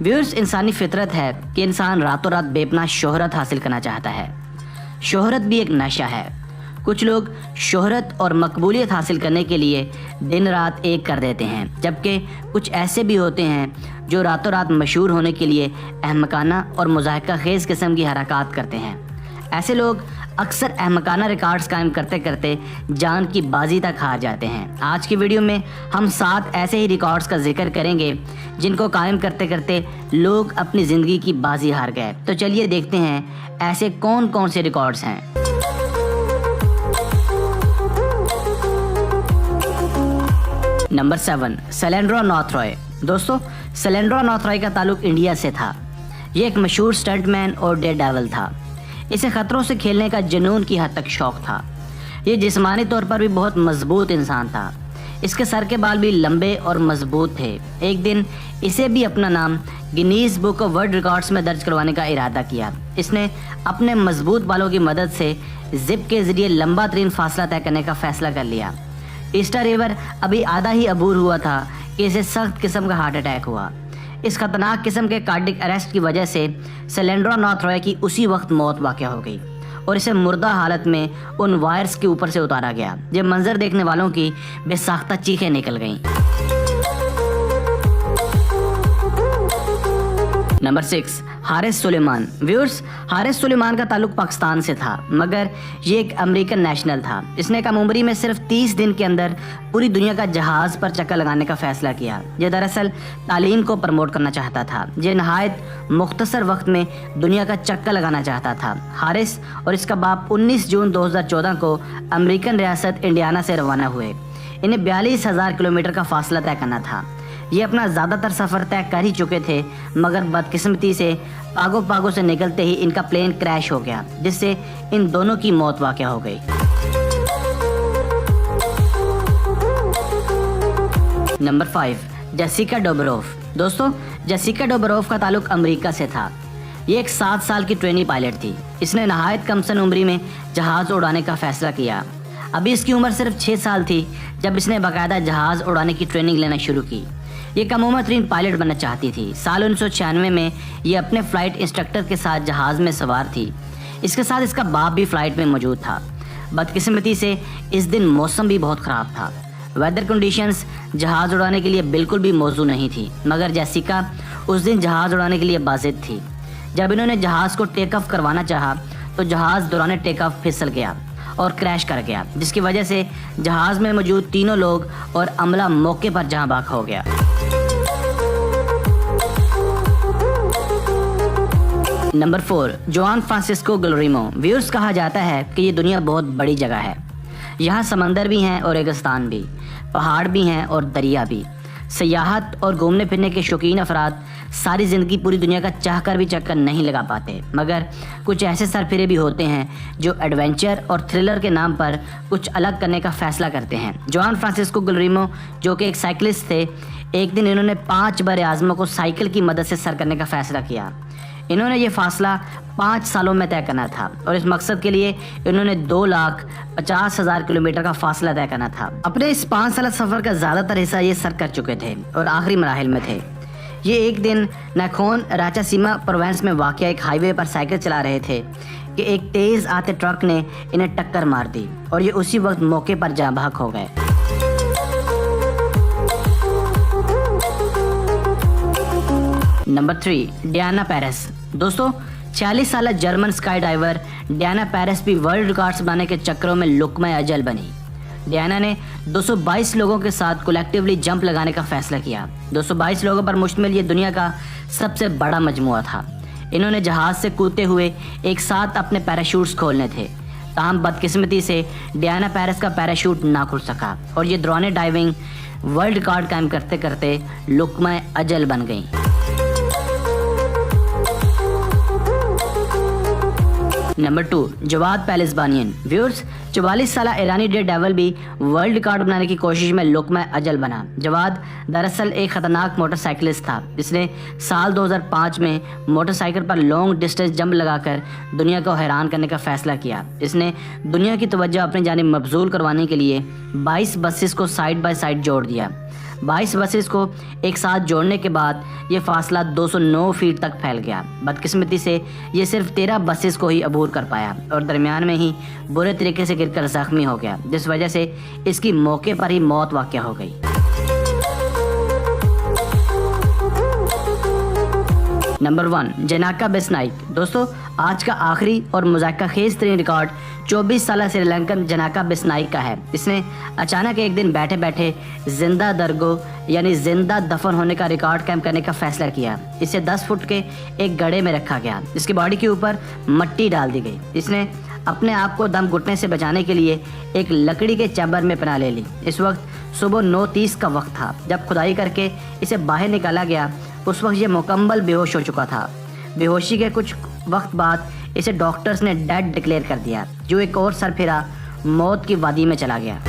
Viewers, इंसानी फितरत है कि इंसान रातों रात बेपनाह शोहरत हासिल करना चाहता है। शोहरत भी एक नशा है। कुछ लोग शोहरत और मकबूलियत हासिल करने के लिए दिन रात एक कर देते हैं, जबकि कुछ ऐसे भी होते हैं जो रातों रात मशहूर होने के लिए अहमकाना और मुज़ाहिका खेज़ किस्म की हरकत करते हैं। ऐसे लोग अक्सर अहमकाना रिकॉर्ड्स कायम करते करते जान की बाजी तक हार जाते हैं। आज की वीडियो में हम 7 ऐसे ही रिकॉर्ड्स का जिक्र करेंगे जिनको कायम करते करते लोग अपनी ज़िंदगी की बाजी हार गए। तो चलिए देखते हैं ऐसे कौन कौन से रिकॉर्ड्स हैं। नंबर 7, सैलेंड्रो नॉर्थरॉय। दोस्तों, सैलेंड्रो नॉर्थरॉय का ताल्लुक इंडिया से था। ये एक मशहूर स्टंटमैन और डेयरडेविल था। इसे खतरों से खेलने का जुनून की हद तक शौक था। ये जिस्मानी तौर पर भी बहुत मजबूत इंसान था। इसके सर के बाल भी लंबे और मजबूत थे। एक दिन इसे भी अपना नाम Guinness book of world records में दर्ज करवाने का इरादा किया। इसने अपने मजबूत बालों की मदद से जिप के ज़रिए लंबा तरीन फासला तय करने का फैसला कर लिया। ईस्टर रिवर अभी आधा ही अबूर हुआ था कि इसे सख्त किस्म का हार्ट अटैक हुआ। इस खतरनाक किस्म के कार्डिक अरेस्ट की वजह से सैलेंड्रो नॉर्थरॉय की उसी वक्त मौत वाक़या हो गई और इसे मुर्दा हालत में उन वायर्स के ऊपर से उतारा गया। जब मंजर देखने वालों की बेसाख्ता चीखें निकल गईं। नंबर 6, हारिस सुलेमान। व्यूअर्स, हारिस सुलेमान का ताल्लुक पाकिस्तान से था, मगर ये एक अमेरिकन नेशनल था। इसने कम उम्री में सिर्फ 30 दिन के अंदर पूरी दुनिया का जहाज़ पर चक्कर लगाने का फैसला किया। ये दरअसल तालीम को प्रमोट करना चाहता था। ये नहायत मुख्तसर वक्त में दुनिया का चक्कर लगाना चाहता था। हारिस और इसका बाप 19 जून 2014 को अमेरिकन रियासत इंडियाना से रवाना हुए। इन्हें 42,000 किलोमीटर का फासला तय करना था। ये अपना ज़्यादातर सफ़र तय कर ही चुके थे, मगर बदकिस्मती से पागो पागो से निकलते ही इनका प्लेन क्रैश हो गया, जिससे इन दोनों की मौत वाक़या हो गई। Number 5, Jessica Dobrov. दोस्तों, जेसिका डोबरोव का ताल्लुक अमेरिका से था। ये एक 7 साल की ट्रेनी पायलट थी। इसने नहायत कमसन उम्री में जहाज़ उड़ाने का फ़ैसला किया। अभी इसकी उम्र सिर्फ 6 साल थी जब इसने बाकायदा जहाज़ उड़ाने की ट्रेनिंग लेना शुरू की। ये कम उम्र तरीन पायलट बनना चाहती थी। साल 1996 में ये अपने फ़्लाइट इंस्ट्रक्टर के साथ जहाज़ में सवार थी। इसके साथ इसका बाप भी फ़्लाइट में मौजूद था। बदकिस्मती से इस दिन मौसम भी बहुत ख़राब था। वेदर कंडीशंस जहाज़ उड़ाने के लिए बिल्कुल भी मौजू नहीं थी, मगर जेसिका उस दिन जहाज़ उड़ाने के लिए बाज़िद थी। जब इन्होंने जहाज़ को टेक ऑफ करवाना चाहा तो जहाज़ दौरान टेक ऑफ फिसल गया और क्रैश कर गया, जिसकी वजह से जहाज़ में मौजूद तीनों लोग और अमला मौके पर जहां बाक हो गया। नंबर 4, जुआन फ्रांसिस्को गुलरिमो। व्यूअर्स, कहा जाता है कि ये दुनिया बहुत बड़ी जगह है। यहाँ समंदर भी हैं और रेगिस्तान भी, पहाड़ भी हैं और दरिया भी। सयाहत और घूमने फिरने के शौकीन अफराद सारी ज़िंदगी पूरी दुनिया का चाह कर भी चक्कर नहीं लगा पाते, मगर कुछ ऐसे सरफिरे भी होते हैं जो एडवेंचर और थ्रिलर के नाम पर कुछ अलग करने का फ़ैसला करते हैं। जुआन फ्रांसिस्को गुलरिमो, जो कि एक साइकिलिस्ट थे, एक दिन इन्होंने 5 बर आज़मों को साइकिल की मदद से सर करने का फ़ैसला किया। इन्होंने ये फ़ासला 5 सालों में तय करना था और इस मकसद के लिए इन्होंने 2,50,000 किलोमीटर का फासला तय करना था। अपने इस 5 साल सफ़र का ज़्यादातर हिस्सा ये सर कर चुके थे और आखिरी मराहिल में थे। ये एक दिन नाखोन राचासीमा प्रोविंस में वाक़या एक हाईवे पर साइकिल चला रहे थे कि एक तेज़ आते ट्रक ने इन्हें टक्कर मार दी और ये उसी वक्त मौके पर जाँ बहक हो गए। Number 3, Diana Peres. दोस्तों, 46 साल German sky diver Diana Peres भी वर्ल्ड रिकॉर्ड्स बनाने के चक्करों में लुक़्मा अजल बनी। डियाना ने 222 लोगों के साथ कलेक्टिवली जंप लगाने का फैसला किया। 222 लोगों पर मुश्तमिल ये दुनिया का सबसे बड़ा मजमुआ था। इन्होंने जहाज़ से कूदते हुए एक साथ अपने पैराशूट्स खोलने थे। ताहम बदकिस्मती से डियाना पेरेस का पैराशूट ना खुल सका और ये दौरान डाइविंग वर्ल्ड रिकॉर्ड कायम करते करते लुक़्मा अजल बन गई। नंबर 2, जवाद पैलेसबानियन। व्यूअर्स, 44 साल ईरानी डेयरडेविल भी वर्ल्ड रिकॉर्ड बनाने की कोशिश में लुक़्मा अजल बना। जवाद दरअसल एक ख़तरनाक मोटरसाइकिलिस्ट था। इसने साल 2005 में मोटरसाइकिल पर लॉन्ग डिस्टेंस जंप लगाकर दुनिया को हैरान करने का फ़ैसला किया। इसने दुनिया की तवज्जो अपनी जानिब मबजूल करवाने के लिए 22 बसेस को साइड बाय साइड जोड़ दिया। 22 बसेस को एक साथ जोड़ने के बाद ये फासला 209 फीट तक फैल गया। बदकिस्मती से ये सिर्फ 13 बसेस को ही अबूर कर पाया और दरमियान में ही बुरे तरीके से गिरकर जख्मी हो गया, जिस वजह से इसकी मौके पर ही मौत वाक़या हो गई। नंबर 1, जनाका बेस्नाइक। दोस्तों, आज का आखिरी और मुज़ाहिका-खेज़ तरीन रिकॉर्ड 24 साला श्रीलंकन जनाका बेस्नाइक का है। इसने अचानक एक दिन बैठे बैठे जिंदा दरगो यानी जिंदा दफन होने का रिकॉर्ड कायम करने का फैसला किया। इसे 10 फुट के एक गड्ढे में रखा गया। इसकी बॉडी के ऊपर मट्टी डाल दी गई। इसने अपने आप को दम घुटने से बचाने के लिए एक लकड़ी के चैम्बर में पनाह ले ली। इस वक्त सुबह 9:30 का वक्त था। जब खुदाई करके इसे बाहर निकाला गया, उस वक्त ये मुकम्मल बेहोश हो चुका था। बेहोशी के कुछ वक्त बाद इसे डॉक्टर्स ने डेड डिक्लेयर कर दिया, जो एक और सरफिरा मौत की वादी में चला गया।